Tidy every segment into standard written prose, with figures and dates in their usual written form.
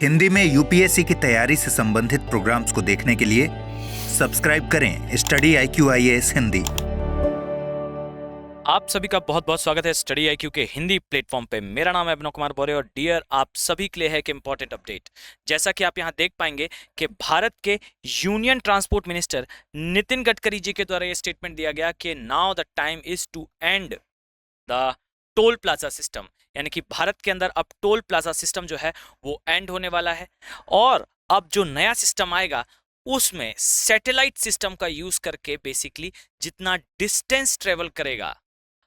हिंदी में यूपीएससी की तैयारी से संबंधित प्रोग्राम्स को देखने के लिए सब्सक्राइब करें स्टडी IQ IAS हिंदी। आप सभी का बहुत बहुत स्वागत है स्टडी IQ के हिंदी प्लेटफॉर्म पे। मेरा नाम है अभिनव कुमार बोरे और डियर आप सभी के लिए है कि इंपॉर्टेंट अपडेट। जैसा कि आप यहां देख पाएंगे कि भारत के union transport minister Nitin Gadkari ji के द्वारा ये स्टेटमेंट दिया गया कि now the time is to end the toll plaza system, यानी कि भारत के अंदर अब टोल प्लाजा सिस्टम जो है वो एंड होने वाला है और अब जो नया सिस्टम आएगा उसमें सैटेलाइट सिस्टम का यूज करके बेसिकली जितना डिस्टेंस ट्रेवल करेगा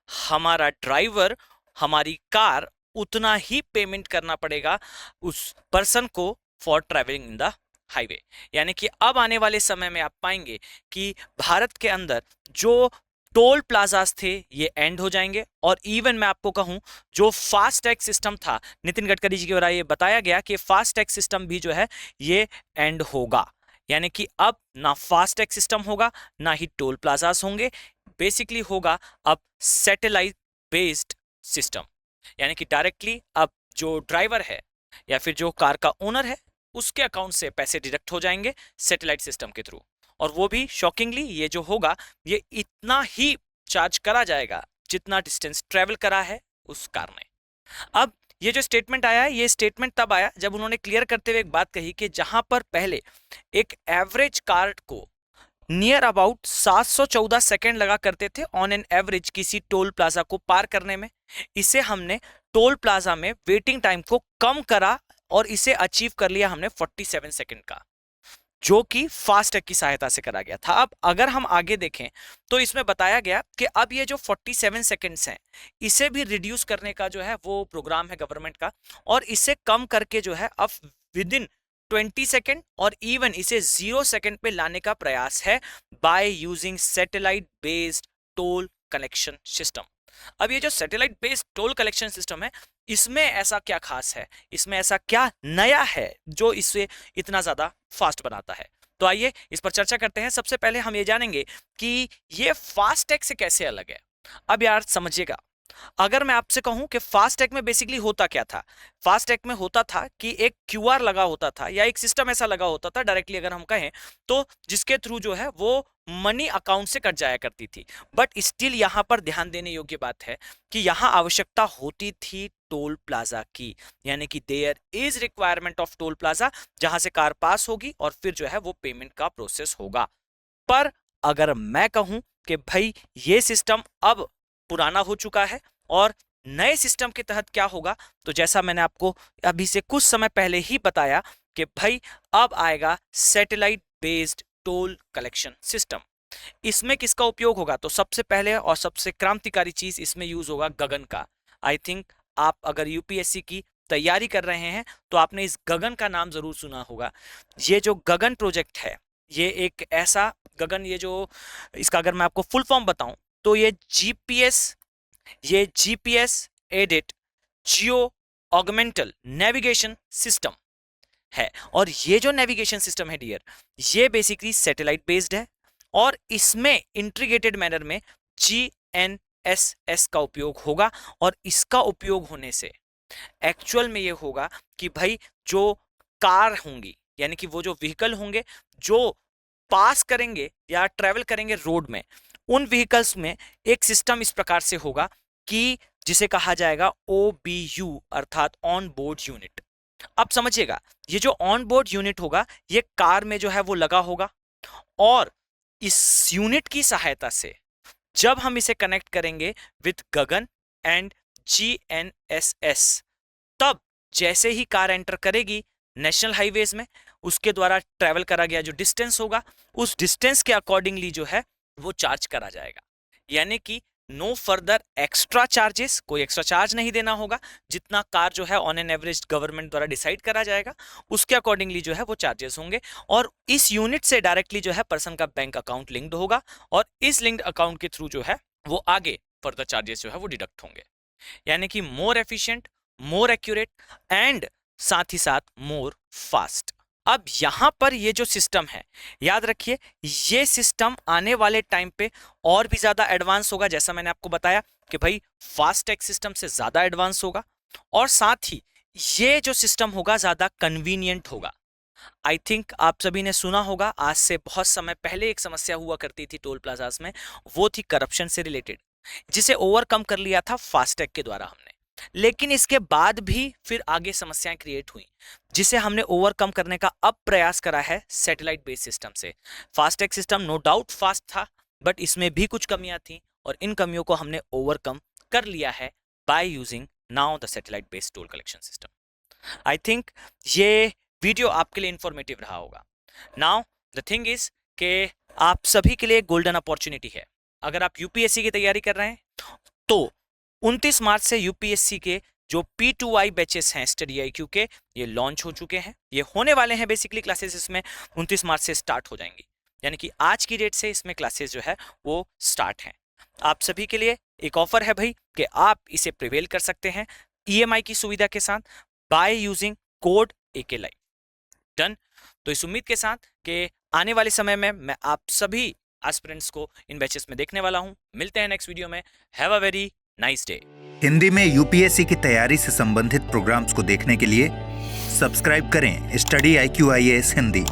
हमारा ड्राइवर, हमारी कार, उतना ही पेमेंट करना पड़ेगा उस पर्सन को for travelling in the highway. यानी कि अब आने वाले समय में आप पाएंगे कि भारत के अंदर जो टोल प्लाजास थे ये एंड हो जाएंगे और इवन मैं आपको कहूं जो फास्ट टैग सिस्टम था, नितिन गडकरी जी के द्वारा ये बताया गया कि फास्ट टैग सिस्टम भी जो है ये एंड होगा। यानी कि अब ना फास्ट टैग सिस्टम होगा ना ही टोल प्लाजास होंगे, बेसिकली होगा अब सैटेलाइट बेस्ड सिस्टम। यानी कि डायरेक्टली अब जो ड्राइवर है या फिर जो कार का ओनर है उसके अकाउंट से पैसे डिडक्ट हो जाएंगे सैटेलाइट सिस्टम के थ्रू, और वो भी शॉकिंगली ये जो होगा ये इतना ही चार्ज करा जाएगा जितना डिस्टेंस ट्रेवल करा है उस कार ने। अब ये जो स्टेटमेंट आया है ये स्टेटमेंट तब आया जब उन्होंने क्लियर करते हुए एक बात कही कि जहां पर पहले एक एवरेज कार को नियर अबाउट 714 सेकेंड लगा करते थे ऑन एन एवरेज किसी टोल प्लाजा को पार करने में, इसे हमने टोल प्लाजा में वेटिंग टाइम को कम करा और इसे अचीव कर लिया हमने 47 सेकेंड का, जो कि फास्ट टैग की सहायता से करा गया था। अब अगर हम आगे देखें तो इसमें बताया गया कि अब ये जो 47 सेकेंड्स हैं इसे भी रिड्यूस करने का जो है वो प्रोग्राम है गवर्नमेंट का, और इसे कम करके जो है अब विद इन 20 सेकेंड और इवन इसे 0 सेकेंड पे लाने का प्रयास है by using satellite based toll collection system. अब ये जो satellite based toll collection system है इसमें ऐसा क्या खास है, इसमें ऐसा क्या नया है जो इसे इतना ज्यादा फास्ट बनाता है, तो आइए इस पर चर्चा करते हैं। सबसे पहले हम ये जानेंगे कि ये फास्ट टैग से कैसे अलग है। अब यार समझिएगा, अगर मैं आपसे कहूं कि फास्ट टैग में बेसिकली होता क्या था, फास्ट टैग में होता था कि एक QR लगा होता था या एक सिस्टम ऐसा लगा होता था डायरेक्टली अगर हम कहें तो, जिसके थ्रू जो है वो मनी अकाउंट से कट जाया करती थी। बट स्टिल यहां पर ध्यान देने योग्य बात है कि यहां आवश्यकता होती थी टोल प्लाजा की, यानी कि there is requirement of toll plaza जहां से कार पास होगी और फिर जो है वो पेमेंट का प्रोसेस होगा। पर अगर मैं कहूं कि भाई ये सिस्टम अब पुराना हो चुका है और नए सिस्टम के तहत क्या होगा, तो जैसा मैंने आपको अभी से कुछ समय पहले ही बताया कि भाई अब आएगा satellite based toll collection system. इसमें किसका उपयोग होगा, तो सबसे पहले और सबसे क्रांतिकारी चीज इसमें यूज होगा गगन का। आई थिंक आप अगर यूपीएससी की तैयारी कर रहे हैं तो आपने इस गगन का नाम जरूर सुना होगा। ये जो गगन प्रोजेक्ट है ये एक ऐसा गगन, ये जो इसका अगर मैं आपको फुल फॉर्म बताऊं तो ये GPS aided geo augmented navigation system है। और ये जो नेविगेशन सिस्टम है डियर, ये बेसिकली सैटेलाइट बेस्ड है और इसमें इंटीग्रेटेड मैनर में GNSS का उपयोग होगा, और इसका उपयोग होने से एक्चुअल में ये होगा कि भाई जो कार होंगी यानी कि वो जो व्हीकल होंगे जो पास करेंगे या ट्रेवल करेंगे रोड में, उन व्हीकल्स में एक सिस्टम इस प्रकार से होगा कि जिसे कहा जाएगा OBU अर्थात ऑन बोर्ड यूनिट। अब समझिएगा, ये जो ऑन बोर्ड यूनिट होगा ये कार में जो है वो लगा होगा, और इस यूनिट की सहायता से जब हम इसे कनेक्ट करेंगे विद गगन एंड GNSS, तब जैसे ही कार एंटर करेगी नेशनल हाईवेज में, उसके द्वारा ट्रेवल करा गया जो डिस्टेंस होगा उस डिस्टेंस के अकॉर्डिंगली जो है वो चार्ज करा जाएगा। यानी कि नो फर्दर एक्स्ट्रा चार्जेस, कोई एक्स्ट्रा चार्ज नहीं देना होगा, जितना कार जो है ऑन एन एवरेज गवर्नमेंट द्वारा डिसाइड करा जाएगा उसके अकॉर्डिंगली जो है वो चार्जेस होंगे, और इस यूनिट से डायरेक्टली जो है पर्सन का बैंक अकाउंट लिंक्ड होगा और इस लिंक्ड अकाउंट के थ्रू जो है वो आगे फर्दर चार्जेस जो है वो डिडक्ट होंगे। यानी कि more efficient, more accurate and साथ ही साथ मोर फास्ट। अब यहां पर ये जो सिस्टम है याद रखिए ये सिस्टम आने वाले टाइम पे और भी ज्यादा एडवांस होगा, जैसा मैंने आपको बताया कि भाई फास्ट टैग सिस्टम से ज्यादा एडवांस होगा, और साथ ही ये जो सिस्टम होगा ज्यादा कन्वीनियंट होगा। आई थिंक आप सभी ने सुना होगा, आज से बहुत समय पहले एक समस्या हुआ करती थी टोल प्लाजास में, वो थी करप्शन से रिलेटेड, जिसे ओवरकम कर लिया था फास्टैग के द्वारा हमने। लेकिन इसके बाद भी फिर आगे समस्याएं क्रिएट हुई, जिसे हमने ओवरकम करने का अब प्रयास करा है सैटेलाइट बेस्ड सिस्टम से। FASTag system no doubt fast था, बट इसमें भी कुछ कमियां थी, और इन कमियों को हमने ओवरकम कर लिया है by using now the satellite based toll collection system. I think ये वीडियो आपके लिए इंफॉर्मेटिव रहा होगा। नाउ द थिंग इज कि आप सभी के लिए गोल्डन अपॉर्चुनिटी है। अगर आप यूपीएससी की तैयारी कर रहे हैं तो 29 मार्च से यूपीएससी के जो P2I बैचेस हैं स्टडी IQ के, ये लॉन्च हो चुके हैं, ये होने वाले हैं। बेसिकली क्लासेस इसमें 29 मार्च से स्टार्ट हो जाएंगी, यानी कि आज की डेट से इसमें क्लासेस जो है वो स्टार्ट हैं। आप सभी के लिए एक ऑफर है भाई कि आप इसे प्रिवेल कर सकते हैं EMI की सुविधा के साथ by using code AK Live। Done. तो इस उम्मीद के साथ कि आने वाले समय में मैं आप सभी एस्पिरेंट्स को इन बैचेस में देखने वाला हूं। मिलते हैं नेक्स्ट वीडियो में। Have a very nice day. Hindi में यूपीएससी की तैयारी से संबंधित प्रोग्राम्स को देखने के लिए सब्सक्राइब करें स्टडी IQ IAS हिंदी।